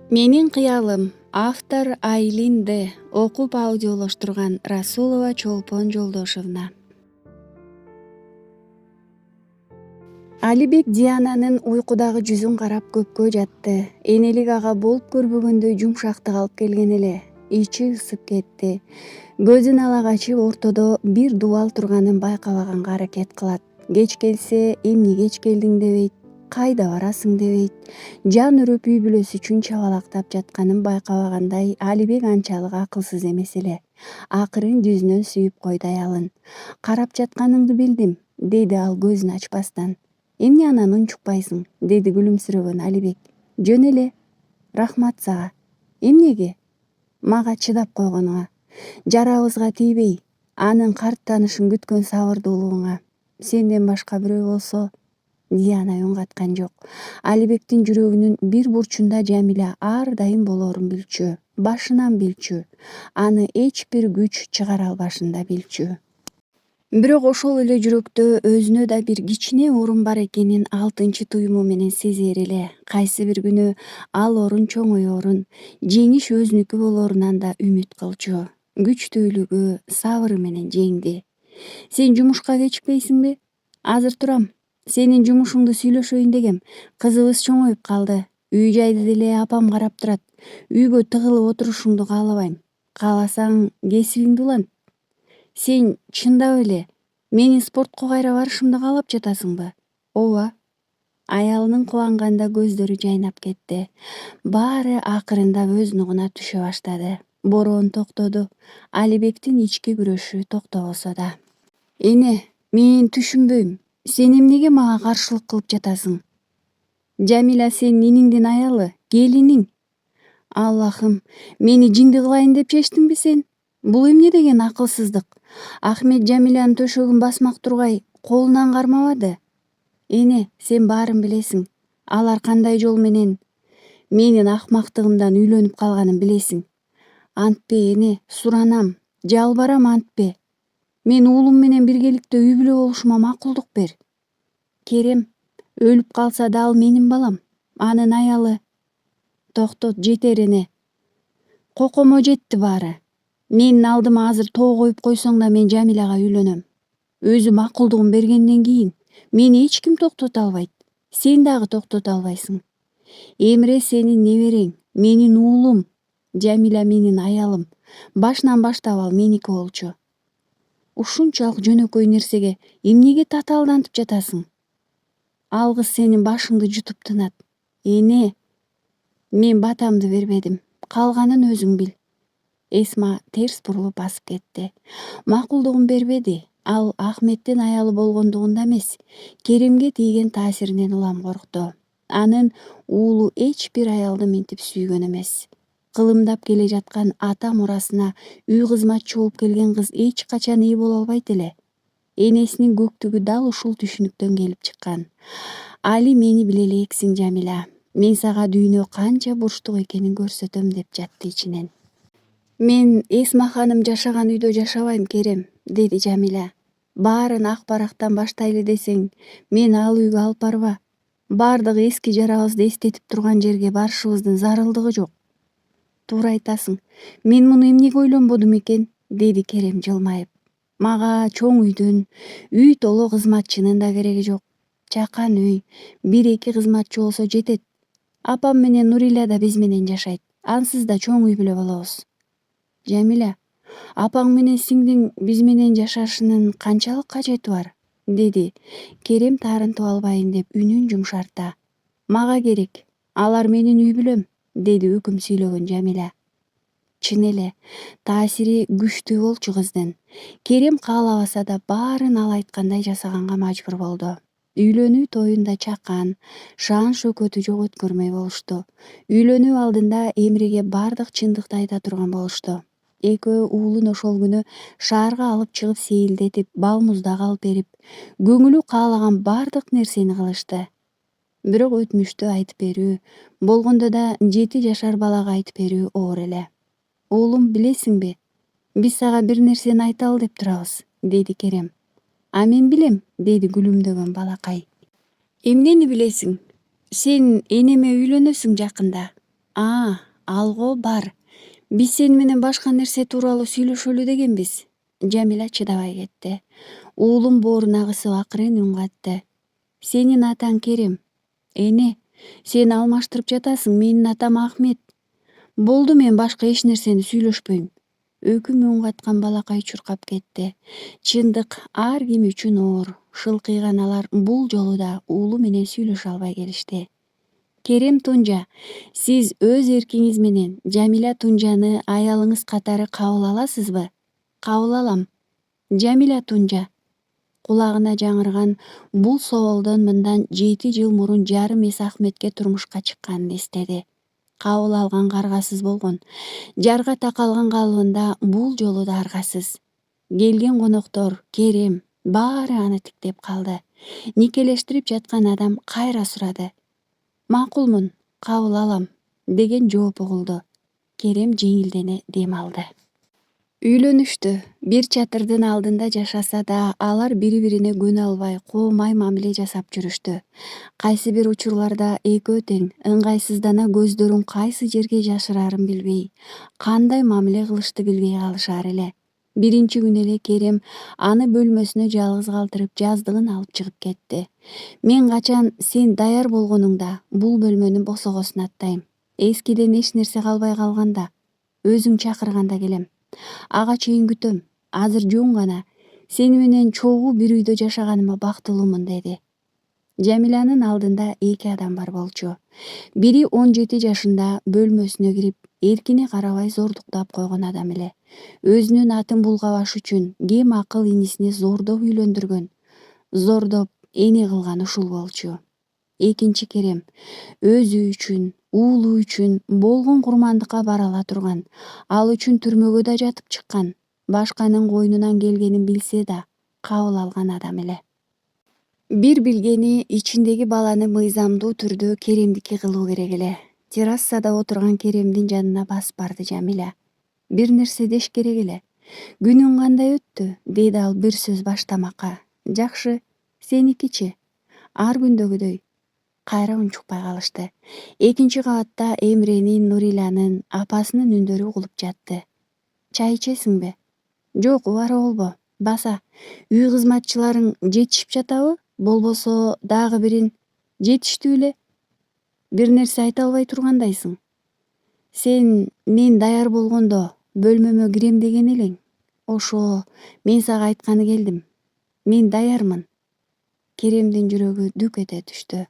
Менин кыялым. Автор Айлин Д. Окуп аудиолоштурган Расулова Чолпон Жолдошовна. Алибек Диананын уйкудагы жүзүн карап көпкө жатты. Энелик ага болуп көрбөгөндөй жумшактык алып келген эле. Ичи ысып кетти. Көзүн ала ачып ортодо бир дубал турганын байкабаганга аракет кылат. Кеч келсе, эмне кеч келдиң дебейт, кайда барасың дебейт. Жан үрүп үй бүлөсү үчүн чабалактап жатканын байкабагандай Алибек анчалык акылсыз эмес эле. Акырын жүзүнөн сүйүп койду аялын. Карап жатканыңды билдим, деди ал көзүн ачпастан. Эмне анан унчукпайсың, деди күлүмсүрөгөн Алибек. Жөн эле. Рахмат сага. Эмнеге? Мага чыдап койгонуңа. Жарабызга тийбей, анын карт таанышын күткөн сабырдуулугуңа. Сенден башка бирөө болсо. Диана үн каткан жок. Алибектин жүрөгүнүн бир бурчунда Жамиля ар дайым болорун билчү. Башынан билчү. Аны эч бир күч чыгара албашын да билчү. Бирок ошол эле жүрөктө өзүнө да бир кичине орун бар экенин алтынчы туюму менен сезер эле. Кайсы бир күнү ал орун чоңоyorун, жеңиш өзүнүкү болорунан да үмүт кылчу. Күчтүүлүгү, сабыры менен жеңди. Сен жумушка кечикпейсиңби? Азыр турам. Сенин жумушуңду сүйлөшөйүн дегем. Кызыбыз чоңоюп калды. Үй жайды деле апам карап турат. Үйгө тыгылып отурушуңду каалабайм. Кааласаң, кесибиңди улант. Сен чындап эле менин спортко кайра барышымды каалап жатасыңбы? Ооба. Аялынын кубанганда көздөрү жайнап кетти. Баары акырындап өз нугуна түшө баштады. Бороон токтоду. Алибектин ички күрөшү токтобосо да. Эне, мен түшүнбөйм. Сен эмнеге мага каршылык кылып жатасың? Жамиля сенин иниңдин аялы, келиниң. Аллахым, мени жинди кылайын деп чечтиңби сен? Бул эмне деген акылсыздык? Ахмет Жамилянын төшөгүн басмак тургай колунан кармабады. Эне, сен баарын билесиң. Алар кандай жол менен менин акмактыгымдан үйлөнүп калганын билесиң. Антпе, эне, суранам, жалбарам, антпе. Мен уулум менен биргеликте үй бүлө болушума макулдук бер. Керем, өлүп калса да ал менин балам. Анын аялы. Токтот, жетер эне. Кокомо жетти баары. Менин алдыма азыр тоо коюп койсоң да мен Жамиляга үйлөнөм. Өзү макулдугун бергенден кийин мени эч ким токтото албайт. Сен дагы токтото албайсың. Эмре сенин неберең, менин уулум. Жамиля менин аялым. Башынан баштап ал меники болчу. Ушунчалык жөнөкөй нерсеге эмнеге татаалдантып жатасың? Ал кыз сенин башыңды жутуп тынат. Эне, мен батамды бербедим. Калганын өзүң бил. Эсма терс бурулуп басып кетти. Макулдугун бербеди. Ал Ахметтин аялы болгондугунда эмес, Керемге тийген таасиринен улам коркту. Анын уулу эч бир аялды минтип сүйгөн эмес. Кылымдап келе жаткан ата мурасына үй кызматчы болуп келген кыз эч качан ээ боло албайт эле. Энесинин көктүгү дал ушул түшүнүктөн келип чыккан. Али мени биле элексиң, Жамиля. Мен сага дүйнө канча бурчтук экенин көрсөтөм деп жатты ичинен. Мен Эсма ханым жашаган үйдө жашабайм, Керем, деди Жамиля. Баарын ак барактан баштайлы десең, мен ал үйгө алып барба. Бардык эски жарабызды эстетип турган жерге барышыбыздын зарылдыгы жок. Туура айтасың. Мен муну эмнеге ойлонбодум экен, деди Керем жылмайып. Мага чоң үйдүн, үй толо кызматчынын да кереги жок. Чакан үй, 1-2 кызматчы болсо жетет. Апам менен Нуриля да биз менен жашайт. Ансыз да чоң үй бүлө болобуз. Жамиля, апаң менен сиңдиң биз менен жашашынын канчалык кажети бар, деди. Керем таарынтып албайын деп үнүн жумшарта. Мага керек. Алар менин үй бүлөм, деди өкүм сүйлөгөн Жамиля. Чын эле, таасири күчтүү болчу кыздын. Керем каалабаса да баарын ал айткандай жасаганга мажбур болду. Үйлөнүү тоюнда чакан, шаан шөкөтү жок өткөрмөй болушту. Үйлөнүү алдында Эмреге бардык чындыкты айта турган болушту. Экөө уулун ошол күнү шаарга алып чыгып сейилдетип, бал муздак алып берип, көңүлү каалаган бардык нерсени кылышты. Бирок өтмүштү айтып берүү, болгондо да 7 жашар балага айтып берүү оор эле. Уулум, билесиңби, биз сага бир нерсени айталы деп турабыз, деди Керем. А мен билем, деди күлүмдөгөн балакай. Эмнени билесиң? Сен энеме үйлөнөсүң жакында. Алго бар. Биз сени менен башка нерсе тууралуу сүйлөшөлү дегенбиз. Жамиля чыдабай кетти. Уулум бооруна кысып акырын үн катты. Сенин атаң Керим. Эне, сен алмаштырып жатасың. Менин атам Ахмет. Болду, мен башка эч нерсени сүйлөшпөйм. Өкүм үн каткан балакай чуркап кетти. Чындык ар ким үчүн оор. Шылкыйган алар бул жолу да уулу менен сүйлөшө албай келишти. Керем Тунжа, сиз өз эркиңиз менен Жамиля Тунжаны аялыңыз катары кабыл аласызбы? Кабыл алам. Жамиля Тунжа. Кулагына жаңырган бул соолдон мындан 7 жыл мурун жарым эс Ахметке турмушка чыкканын эстеди. Кабыл алган каргасыз болгон. Жарга такалган калыбында бул жолу да аргасыз. Келген коноктор, Керем, баары аны тиктеп калды. Никелештирип жаткан адам кайра сурады. Макулмун, кабыл алам, деген жооп угулду. Керем жеңилдене дем алды. Үйлөнүштү. Бир чатырдын алдында жашаса да, алар бири-бирине көнө албай, коомай мамиле жасап жүрүштү. Кайсы бир учурларда экөө тең ыңгайсыздана көздөрүн кайсы жерге жашырарын билбей, кандай мамиле кылышты билбей калышар эле. Биринчи күнү эле Керем аны бөлмөсүнө жалгыз калтырып, жаздыгын алып чыгып кетти. Мен качан сен даяр болгонуңда бул бөлмөнүн босогосун аттайм. Эскиден эч нерсе калбай калганда, өзүң чакырганда келем. Ага чейин күтөм. Азыр жөн гана. Сени менен чогуу бир үйдө жашаганыма бактылуумун, деди. Жамилянын алдында эки адам бар болчу. Бири 17 жашында бөлмөсүнө кирип, эркине карабай зордуктап койгон адам эле. Өзүнүн атын булгабаш үчүн кем акыл инисине зордоп үйлөндүргөн. Зордоп эне кылган ушул болчу. Экинчи Керем өзү үчүн, уулу үчүн болгон курмандыкка бара ала турган, ал үчүн түрмөгө да жатып чыккан, башканын койнунан келгенин билсе да кабыл алган адам эле. Бир билгени, ичиндеги баланы мыйзамдуу түрдө Керемдики кылуу керек эле. Террасада отурган Керемдин жанына басып барды Жамиля. Бир нерсе деш керек эле. Күнүң кандай өттү? Деди ал бир сөз баштамакка. Жакшы, сеникичи? Ар күндөгүдөй. Кайра унчукпай калышты. Экинчи кабатта Эмренин, Нурилянын, апасынын үндөрү угулуп жатты. Чай ичесиңби? Жок, убара болбо. Баса, үй кызматчыларың жетишип жатабы? Болбосо дагы бирин. Жетиштүү эле. Бир нерсе айта албай тургандайсың. Сен мен даяр болгондо бөлмөмө кирем деген элең. Ошо, мен сага айтканы келдим. Мен даярмын. Керемдин жүрөгү дүк эте түштү.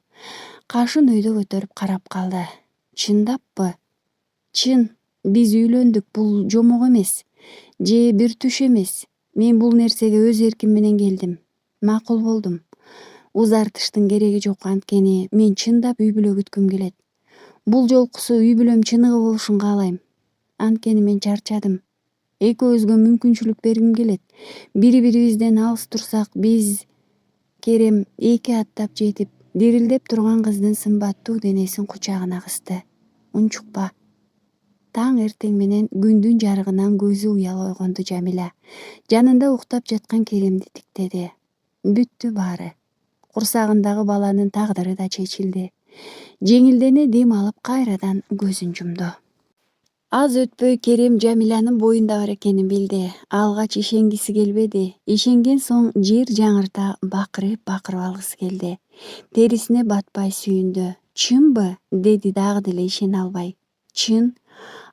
Кашын өйдө көтөрүп карап калды. Чындаппы? Чын, биз үйлөндүк, бул жомок эмес. Же бир түш эмес. Мен бул нерсеге өз эрким менен келдим. Макул болдум. Узартыштын кереги жок, анткени мен чындап үй бүлө күткүм келет. Бул жолкусу үй бүлөм чыныгы болушун каалайм. Анткени мен чарчадым. Экөөбүзгө мүмкүнчүлүк бергим келет. Бири-бирибизден алыс турсак, биз Керем эки аттап жетип, дирилдеп турган кыздын сымбаттуу денесин кучагына кысты. Унчукпа. Таң эртең менен күндүн жарыгынан көзү уяла ойгонду Жамиля. Жанында уктап жаткан Керемди тиктеди. Бүттү баары. Курсагындагы баланын тагдыры да чечилди. Жеңилдене дем алып кайрадан көзүн жумду. Аз өтпөй Керем Жамилянын боюнда бар экенин билди. Алгач ишенгиси келбеди. Ишенген соң жер жаңырта бакырып алгысы келди. Терисине батпай сүйүндү. Чынбы? Деди дагы деле ишене албай. Чын.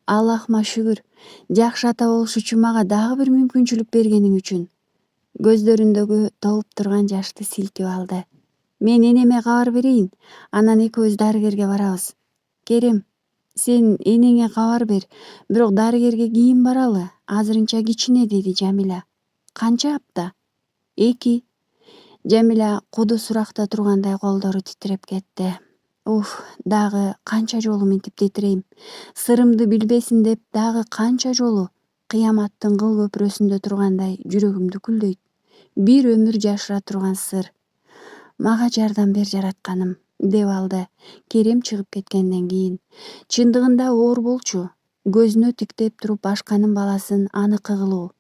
Аллахыма шүгүр. Жакшы ата болуш үчүн мага дагы бир мүмкүнчүлүк бергениң үчүн. Көздөрүндөгү толуп турган жашты силкип алды. Мен энеме кабар берейин. Анан экөөбүз дарыгерге барабыз. Керем, сен энеңе кабар бер. Бирок дарыгерге кийин баралы. Азырынча кичине, деди Жамиля. Канча апта? 2. Жамиля куду суракта тургандай колдору титиреп кетти. Дагы канча жолу минтип титирейм. Сырымды билбесин деп дагы канча жолу кыяматтын кыл көпүрөсүндө тургандай жүрөгүмдү күлдөйт. Бир өмүр жашыра турган сыр. Мага жардам бер, жаратканым, деп алды Керем чыгып кеткенден кийин. Чындыгында оор болчу. Көзүнө тиктеп туруп башканын баласын аныкы кылуу.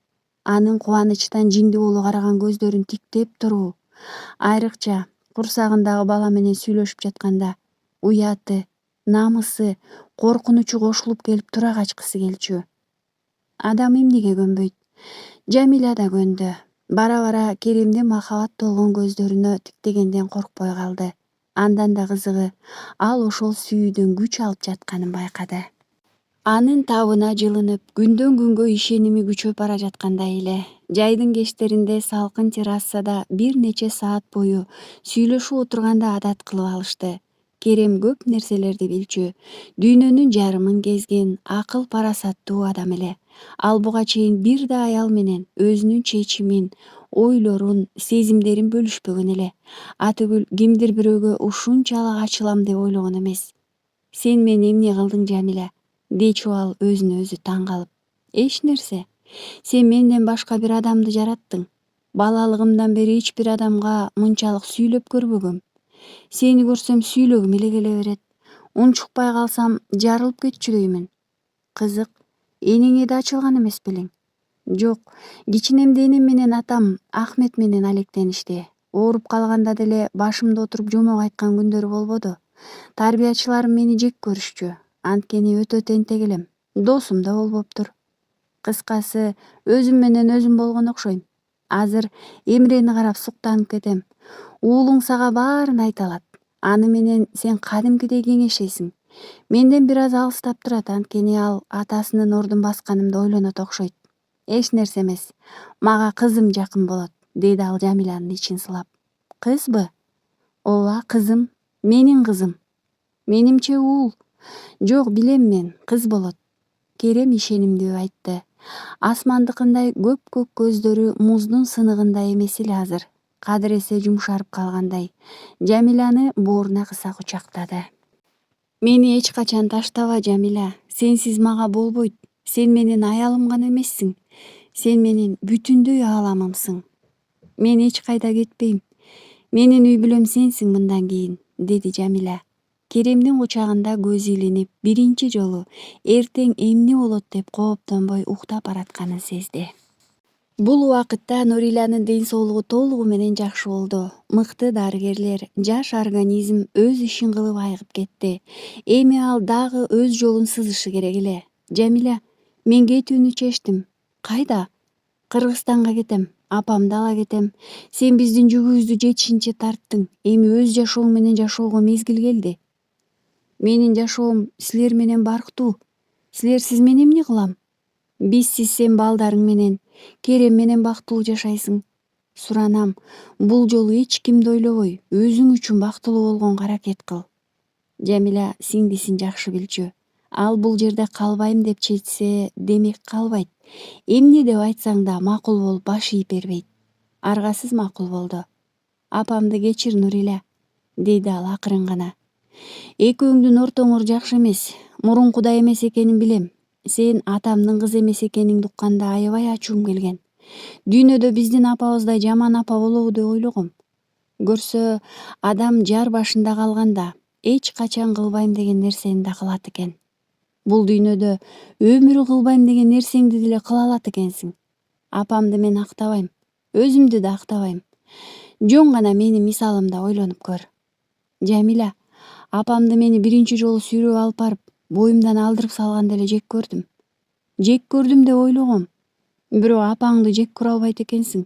Анын кубанычтан жиңди боло караган көздөрүн тиктеп туруу. Айрыкча курсагындагы бала менен сүйлөшүп жатканда. Уяты, намысы, коркунучу кошулуп келип тура качкысы келчү. Адам эмнеге көнбөйт? Жамиля да көндү. Бара бара Керемдин махабат толгон көздөрүнө тиктегенден коркпой калды. Андан да кызыгы, ал ошол сүйүүдөн күч алып жатканын байкады. Анын табына жылынып, күндөн күнгө ишеними күчөп бара жаткандай эле. Жайдын кечтеринде салкын террасада бир нече саат бою сүйлөшүп отурганда адат кылып алышты. Керем көп нерселерди билчү, дүйнөнүн жарымын кезген акыл парасаттуу адам эле. Ал буга чейин бир да аял менен өзүнүн чечимин, ойлорун, сезимдерин бөлүшпөгөн эле. Атүгүл кимдир бирөөгө ушунчалык ачылам деп ойлогон эмес. Сен мени эмне кылдың, Жамиля? Дечү ал өзүнө өзү таң калып. Эч нерсе. Сен менден башка бир адамды жараттың. Балалыгымдан бери эч бир адамга мынчалык сүйлөп көрбөгөм. Сени көрсөм сүйлөгүм эле келе берет. Унчукпай калсам жарылып кетчүдөймүн. Кызык, энеңе да ачылган эмес белең? Жок, кичинемде энем менен атам Ахмет менен алектеништи. Ооруп калганда деле башымда отуруп жомок айткан күндөрү болбоду. Тарбиячыларым мени жек көрүшчү. Анткени өтө тентек элем. Досум да болбоптур. Кыскасы, өзүм менен өзүм болгон окшойм. Азыр Эмрени карап суктанып кетем. Уулуң сага баарын айта алат. Аны менен сен кадимкидей кеңешесиң. Менден бир аз алыстап турат, анткени ал атасынын ордун басканымды ойлонот окшойт. Эч нерсе эмес. Мага кызым жакын болот, деди ал Жамилянын ичин сылап. Кызбы? Ооба, кызым. Менин кызым. Менимче уул. Жок, билем мен, кыз болот. Керем ишенимдүү айтты. Асмандыкындай көк көздөрү муздун сыныгындай эмес эле азыр. Кадыресе жумшарып калгандай. Жамиляны бооруна кыса кучактады. Мени эч качан таштаба, Жамиля. Сенсиз мага болбойт. Сен менин аялым гана эмессиң. Сен менин бүтүндөй ааламымсың. Мен эч кайда кетпейм. Менин үй бүлөм сенсиң мындан кийин, деди Жамиля. Керемдин кучагында көзү илинип, биринчи жолу эртең эмне болот деп кооптонбой уктап баратканын сезди. Бул убакытта Нурилянын ден соолугу толугу менен жакшы болду. Мыкты дарыгерлер, жаш организм өз ишин кылып айыгып кетти. Эми ал дагы өз жолун сызышы керек эле. Жамиля, мен кетүүнү чечтим. Кайда? Кыргызстанга кетем. Апамды ала кетем. Сен биздин жүгүбүздү жетишинче тарттың. Эми өз жашооң менен жашоого мезгил келди. Менин жашоом силер менен барктуу. Силерсиз мен эмне кылам? Бизсиз сен балдарың менен, Керем менен бактылуу жашайсың. Суранам, бул жолу эч кимди ойлобой, өзүң үчүн бактылуу болгонго аракет кыл. Жамиля сиңдисин жакшы билчү. Ал бул жерде калбайм деп чечсе, демек калбайт. Эмне деп айтсаң да макул болуп баш ийип бербейт. Аргасыз макул болду. Апамды кечир, Нурила, деди ал акырын гана. Экөөңдүн ортоңор жакшы эмес. Мурункудай эмес экенин билем. Сен атамдын кызы эмес экениңди укканда аябай ачуум келген. Дүйнөдө биздин апабыздай жаман апа болобу деп ойлогом. Көрсө, адам жар башында калганда эч качан кылбайм деген нерсени да кылат экен. Бул дүйнөдө өмүрү кылбайм деген нерсеңди деле кыла алат экенсиң. Апамды мен актабайм, өзүмдү да актабайм. Жөн гана менин мисалымда ойлонуп көр. Жамиля, апамды мени биринчи жолу сүйрөп алып барып, боюмдан алдырып салганда эле жек көрдүм. Жек көрдүм деп ойлогом. Бирок апаңды жек көрө албайт экенсиң.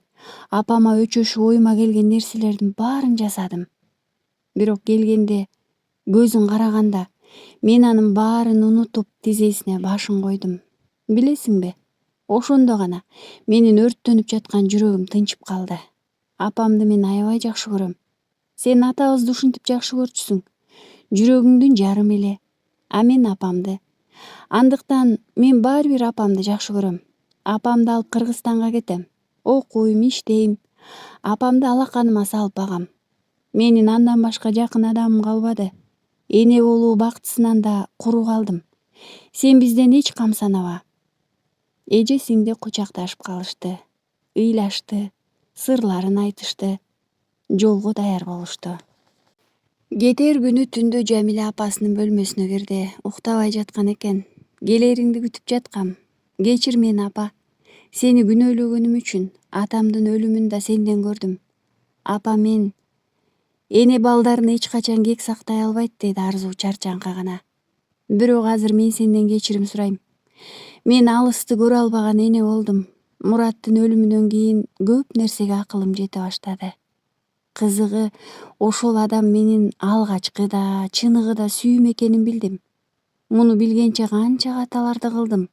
Апама өчөшүп оюма келген нерселердин баарын жасадым. Бирок келгенде, көзүн караганда, мен анын баарын унутуп тизесине башын койдум. Билесиңби, ошондо гана менин өрттөнүп жаткан жүрөгүм тынчып калды. Апамды мен аябай жакшы көрөм. Сен атабызды ушинтип жакшы көрчүсүң. Жүрөгүңдүн жарымы эле. А мен апамды. Андыктан мен баары бир апамды жакшы көрөм. Апамды алып Кыргызстанга кетем. Окуйм, иштейм. Апамды алаканыма салып багам. Менин андан башка жакын адамым калбады. Эне болуу бактысынан да куру калдым. Сен бизден эч кам санаба. Эже сиңди кучакташып калышты. Ыйлашты, сырларын айтышты. Жолго даяр болушту. Кетер күнү түндө Жамиля апасынын бөлмөсүнө кирди. Уктабай жаткан экен. Келериңди күтүп жаткам. Кечир мени, апа. Сени күнөөлөгөнүм үчүн атамдын өлүмүн да сенден көрдүм. Апа, мен эне балдарын эч качан кек сактай албайт, деди арзуу чарчаңкы гана. Бирок азыр мен сенден кечирим сурайм. Мен алысты көрө албаган эне болдум. Мураттын өлүмүнөн кийин көп нерсеге акылым жете баштады. Кызыгы, ошол адам менин алгачкы да, чыныгы да сүйүүм экенин билдим. Муну билгенче канча каталарды кылдым.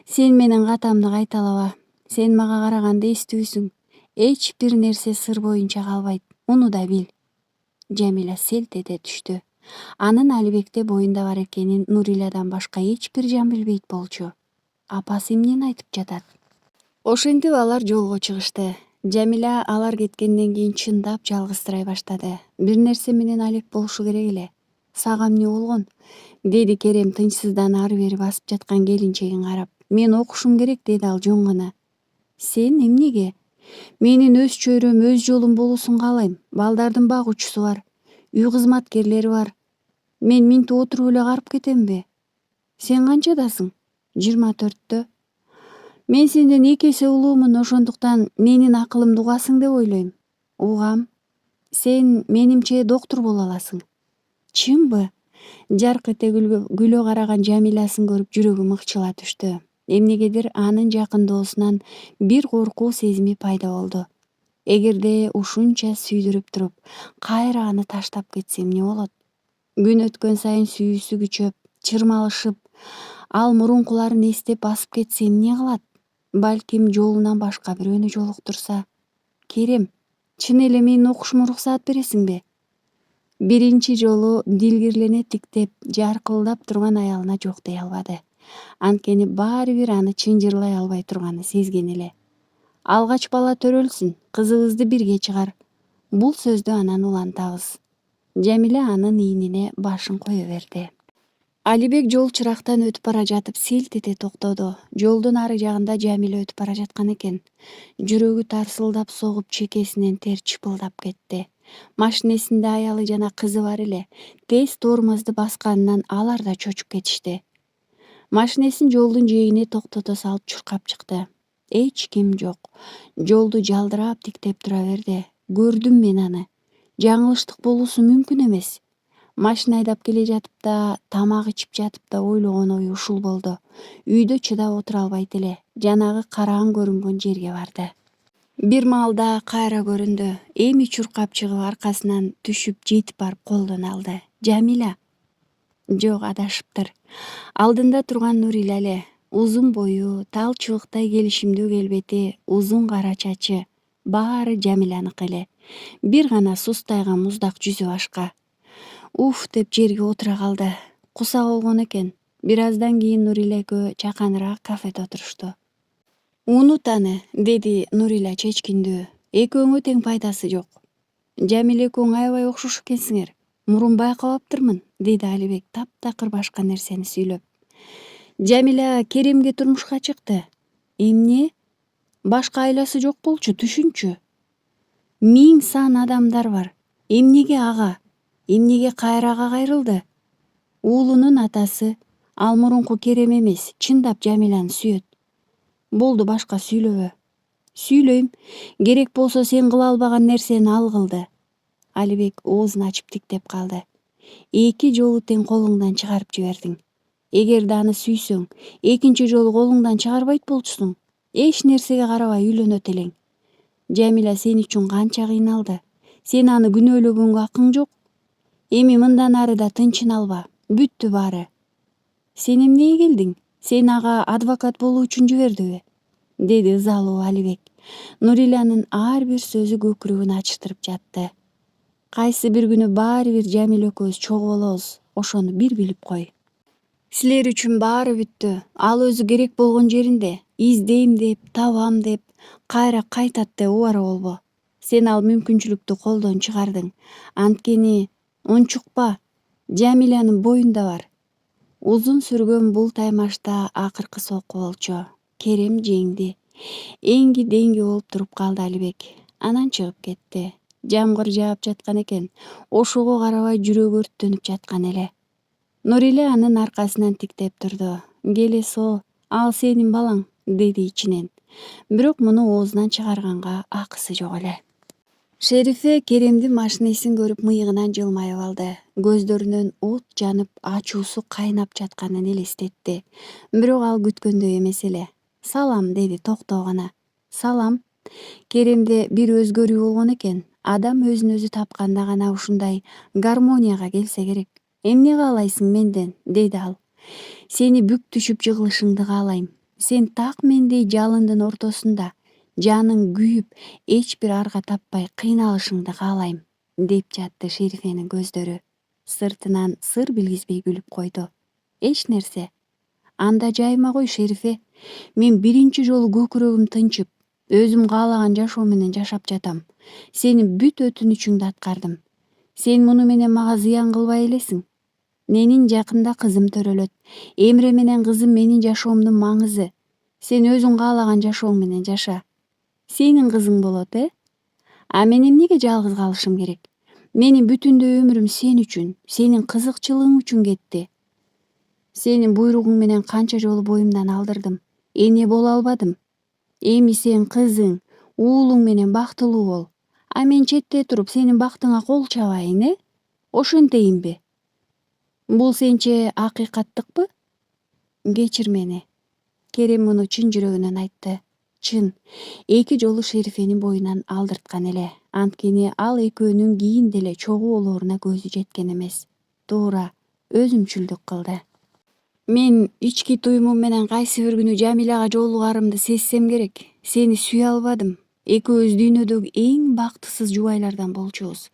Сен менен катамды кайталаба. Сен мага караганда эстүүсүң. Эч бир нерсе сыр боюнча калбайт. Муну да бил. Жамиля селт эте түштү. Анын Алибекте боюнда бар экенин Нурилядан башка эч бир жан билбейт болчу. Апасы эмнени айтып жатат? Ошентип алар жолго чыгышты. Жамиля алар кеткенден кийин чындап жалгызсырай баштады. Бир нерсе менен алек болушу керек эле. Сага эмне болгон? Деди Керем тынчсыздан ары бери басып жаткан келинчегин карап. Мен окушум керек, деди ал жөн гана. Сен эмнеге? Менин өз чөйрөм, өз жолум болуусун каалайм. Балдардын багуучусу бар. Үй кызматкерлери бар. Мен минтип отуруп эле карып кетемби? Сен канчадасың? 24-тө. Мен сенден 2 эсе улуумун, ошондуктан менин акылымды угасың деп ойлойм. Угам. Сен менимче доктур боло аласың. Чынбы? Жарк эте күлө караган Жамилясын көрүп жүрөгүм ыкчыла түштү. Эмнегедир анын жакын доосунан бир коркуу сезими пайда болду. Эгерде ушунча сүйдүрүп туруп, кайра аны таштап кетсе эмне болот? Күн өткөн сайын сүйүүсү күчөп, чырмалышып, ал мурункуларын эстеп басып кетсе эмне кылат? Балким жолунан башка бирөөнү жолуктурса. Керем, чын эле менин окушума уруксаат бересиңби? Биринчи жолу дилгирлене тиктеп, жаркылдап турган аялына жок дей албады. Анткени баары бир аны чынжырлай албай турганын сезген эле. Алгач бала төрөлсүн, кызыбызды бирге чыгар. Бул сөздү анан улантабыз. Жамиля анын ийнине башын кое берди. Алибек жол чырактан өтүп бара жатып селт эте токтоду. Жолдун ары жагында Жамиля өтүп бара жаткан экен. Жүрөгү тарсылдап согуп, чекесинен тер чыпылдап кетти. Машинесинде аялы жана кызы бар эле. Тез тормозду басканынан алар да чочуп кетишти. Машинесин жолдун жээгине токтото салып чуркап чыкты. Эч ким жок. Жолду жалдырап тиктеп тура берди. Көрдүм мен аны. Жаңылыштык болуусу мүмкүн эмес. Машина айдап келе жатып да, тамак ичип жатып да ойлогон ою ушул болду. Үйдө чыдап отура албайт эле. Жанагы караң көрүнгөн жерге барды. Бир маалда кайра көрүндү. Эми чуркап чыгып аркасынан түшүп жетип барып колдон алды. Жамиля. Жок, адашыптыр. Алдында турган Нуриля эле. Узун бою, тал чыбыктай келишимдүү келбети, узун кара чачы. Баары Жамиляныкы эле. Бир гана сустайган муздак жүзү башка. Уф деп жерге отура калды. Куса болгон экен. Бир аздан кийин Нуриля экөө чаканыраак кафеде отурушту. Унут аны, деди Нуриля чечкиндүү. Экөөңө тең пайдасы жок. Жамиля экөөң аябай окшош экенсиңер. Мурун байкабаптырмын, деди Алибек таптакыр башка нерсени сүйлөп. Жамиля Керемге турмушка чыкты. Эмне? Башка айласы жок болчу, түшүнчү. 1000 сан адамдар бар. Эмнеге ага? Эмнеге кайрага кайрылды? Уулунун атасы. Ал мурунку Керем эмес, чындап Жамиляны сүйөт. Болду, башка сүйлөбө. Сүйлөйм. Керек болсо сен кыла албаган нерсени ал кылды. Алибек оозун ачып тиктеп калды. 2 жолу тең колуңдан чыгарып жибердиң. Эгерде аны сүйсөң, 2-нчи жолу колуңдан чыгарбайт болчусуң. Эч нерсеге карабай үйлөнөт элең. Жамиля сен үчүн канча кыйналды. Сен аны күнөөлөгөнгө акың жок. Эми мындан ары да тынчын алба. Бүттү баары. Сен эмнеге келдиң? Сен ага адвокат болуу үчүн жибердиби? Деди ызалуу Алибек. Нурилянын ар бир сөзү көкүрөгүн ачтырып жатты. Кайсы бир күнү баары бир Жамиля экөөбүз чогуу болобуз. Ошону бир билип кой. Силер үчүн баары бүттү. Ал өзү керек болгон жеринде. Издейм деп, табам деп, кайра кайтат деп убара болбо. Сен ал мүмкүнчүлүктү колдон чыгардың. Анткени унчукпа. Жамилянын боюнда бар. Узун сүргөн бул таймашта акыркы сокку болчу. Керем жеңди. Эңги деңги болуп туруп калды Алибек. Анан чыгып кетти. Жамгыр жаап жаткан экен. Ошого карабай жүрөгү өрттөнүп жаткан эле. Нуриля анын аркасынан тиктеп турду. Келе со, ал сенин балаң, деди ичинен. Бирок муну оозунан чыгарганга акысы жок эле. Шерифе Керемдин машинесин көрүп мыйыгынан жылмайып алды. Көздөрүнөн от жанып, ачуусу кайнап жатканын элестетти. Бирок ал күткөндөй эмес эле. Салам, деди токтоо гана. Салам. Керемде бир өзгөрүү болгон экен. Адам өзүн өзү тапканда гана ушундай гармонияга келсе керек. Эмне каалайсың менден? Деди ал. Сени бүк түшүп жыгылышыңды каалайм. Сен так мендей жалындын ортосунда, жаның күйүп, эч бир арга таппай кыйналышыңды каалайм, деп жатты Шерифенин көздөрү. Сыртынан сыр билгизбей күлүп койду. Эч нерсе. Анда жайма кой, Шерифе. Мен биринчи жолу көкүрөгүм тынчып, өзүм каалаган жашоо менен жашап жатам. Сенин бүт өтүнүчүңдү аткардым. Сен муну менен мага зыян кылбай элесиң. Менин жакында кызым төрөлөт. Эмре менен кызым менин жашоомдун маңызы. Сен өзүң каалаган жашооң менен жаша. Сенин кызың болот, А мен эмнеге жалгыз калышым керек? Менин бүтүндөй өмүрүм сен үчүн, сенин кызыкчылыгың үчүн кетти. Сенин буйругуң менен канча жолу боюмдан алдырдым. Эне боло албадым. Эми сен кызың, уулуң менен бактылуу бол. А мен четте туруп сенин бактыңа кол чабайын, Ошентейинби? Бул сенче акыйкаттыкпы? Кечир мени. Керем муну чын жүрөгүнөн айтты. Чын, эки жолу Шерифенин боюнан алдырткан эле. Анткени ал экөөнүн кийин деле чогуу болооруна көзү жеткен эмес. Туура, өзүмчүлдүк кылды. Мен ички туюмум менен кайсы бир күнү Жамиляга жолугарымды сезсем керек. Сени сүйө албадым. Экөөбүз дүйнөдөгү эң бактысыз жубайлардан болчубуз.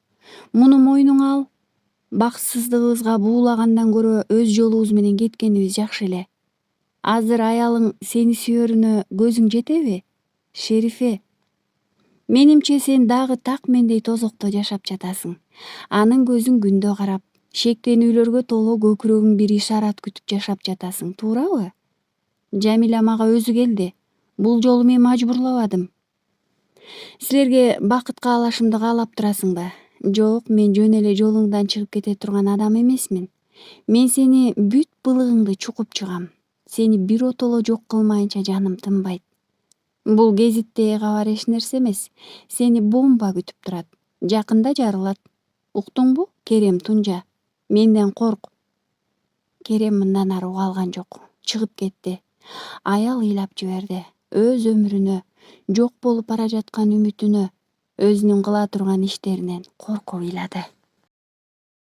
Муну мойнуңа ал. Бакытсыздыгыбызга буулагандан көрө өз жолубуз менен кеткенибиз жакшы эле. Азыр аялың сени сүйөрүнө көзүң жетеби? Шерифе. Менимче сен дагы так мендей тозокто жашап жатасың. Анын көзүн күндө карап, шектенүүлөргө толо көкүрөгүң бир ишарат күтүп жашап жатасың, туурабы? Жамиля мага өзү келди. Бул жолу мен мажбурлабадым. Силерге бакыт каалашымды каалап турасың да? Жок, мен жөн эле жолуңдан чыгып кете турган адам эмесмин. Мен сени бүт былыгыңды чукуп чыгам. Сени биротоло жок кылмайынча жаным тынбайт. Бул гезиттеги кабар эч нерсе эмес. Сени бомба күтүп турат. Жакында жарылат. Уктуңбу, Керем Тунжа? Менден корк. Керем мындан ары уга алган жок. Чыгып кетти. Аял ыйлап жиберди. Өз өмүрүнө, жок болуп бара жаткан үмүтүнө, өзүнүн кыла турган иштеринен коркуп ыйлады.